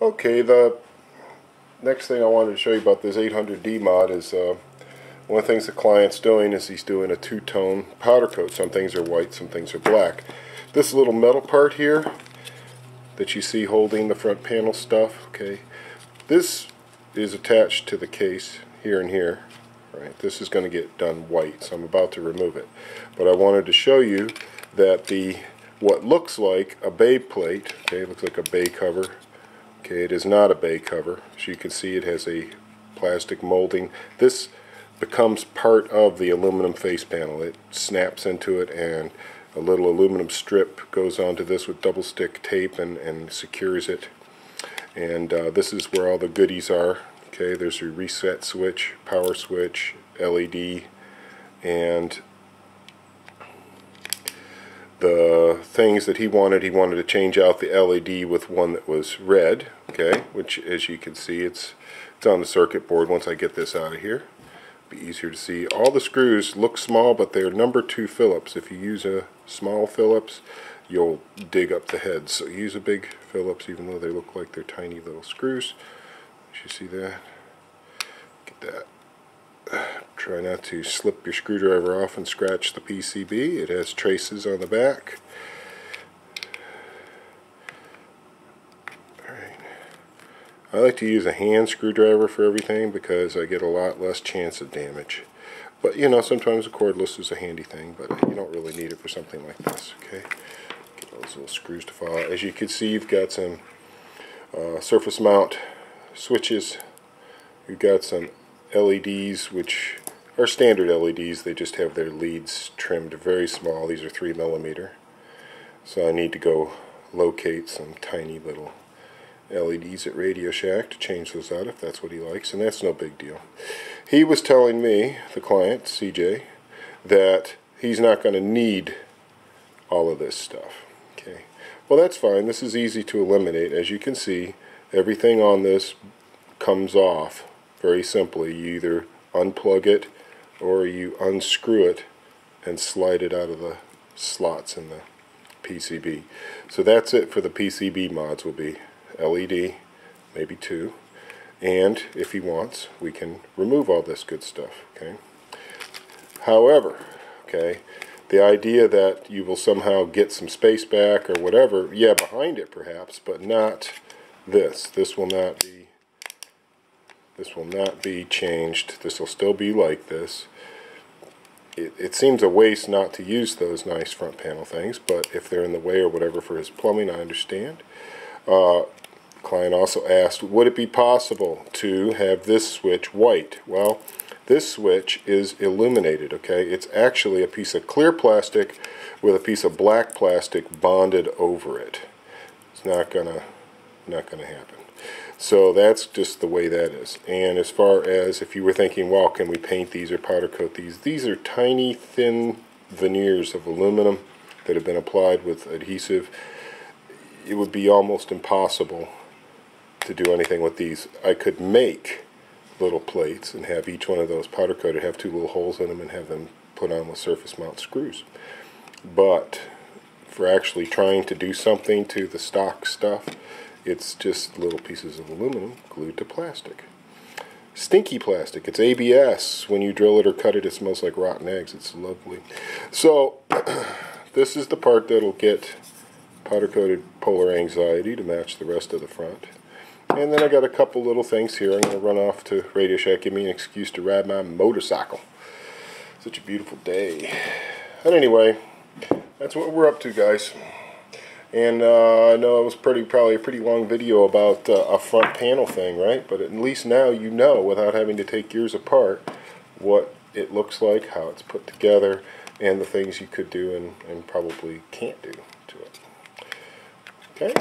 Okay, the next thing I wanted to show you about this 800D mod is one of the things the client's doing is he's doing a two-tone powder coat. Some things are white, some things are black. This little metal part here that you see holding the front panel stuff, okay, this is attached to the case here and here. Right, this is going to get done white, so I'm about to remove it. But I wanted to show you that what looks like a bay plate, okay, looks like a bay cover. Okay, it is not a bay cover. As you can see, it has a plastic molding. This becomes part of the aluminum face panel. It snaps into it, and a little aluminum strip goes onto this with double stick tape and secures it. And this is where all the goodies are. Okay, there's your reset switch, power switch, LED, and the things that he wanted to change out the LED with one that was red, okay, which as you can see it's on the circuit board. Once I get this out of here, it'll be easier to see. All the screws look small, but they're number 2 Phillips. If you use a small Phillips, you'll dig up the heads. So use a big Phillips, even though they look like they're tiny little screws. You see that? Get that. Try not to slip your screwdriver off and scratch the PCB. It has traces on the back. Alright. I like to use a hand screwdriver for everything because I get a lot less chance of damage. But you know, sometimes a cordless is a handy thing, but you don't really need it for something like this. Okay. Get those little screws to fall out. As you can see, you've got some surface mount switches. You've got some LEDs, which are standard LEDs. They just have their leads trimmed very small. These are 3mm. So I need to go locate some tiny little LEDs at Radio Shack to change those out if that's what he likes, and that's no big deal. He was telling me, the client, CJ, that he's not going to need all of this stuff. Okay. Well, that's fine. This is easy to eliminate. As you can see, everything on this comes off very simply. You either unplug it or you unscrew it and slide it out of the slots in the PCB. So that's it for the PCB mods. Will be LED, maybe 2, and if he wants, we can remove all this good stuff. Okay. However, okay, the idea that you will somehow get some space back or whatever, yeah, behind it perhaps, but not this. This will not be changed. This will still be like this. It seems a waste not to use those nice front panel things, but if they're in the way or whatever for his plumbing, I understand. Client also asked, would it be possible to have this switch white? Well, this switch is illuminated, okay? It's actually a piece of clear plastic with a piece of black plastic bonded over it. It's not gonna happen. So that's just the way that is. And as far as if you were thinking, well, can we paint these or powder coat these are tiny thin veneers of aluminum that have been applied with adhesive. It would be almost impossible to do anything with these. I could make little plates and have each one of those powder coated, have 2 little holes in them, and have them put on with surface mount screws. But for actually trying to do something to the stock stuff, it's just little pieces of aluminum glued to plastic. Stinky plastic. It's ABS. When you drill it or cut it, it smells like rotten eggs. It's lovely. So this is the part that'll get powder coated polar anxiety to match the rest of the front. And then I got a couple little things here. I'm going to run off to Radio Shack, give me an excuse to ride my motorcycle. Such a beautiful day. And anyway, that's what we're up to, guys. And I know it was probably a pretty long video about a front panel thing, right? But at least now you know, without having to take yours apart, what it looks like, how it's put together, and the things you could do and probably can't do to it. Okay?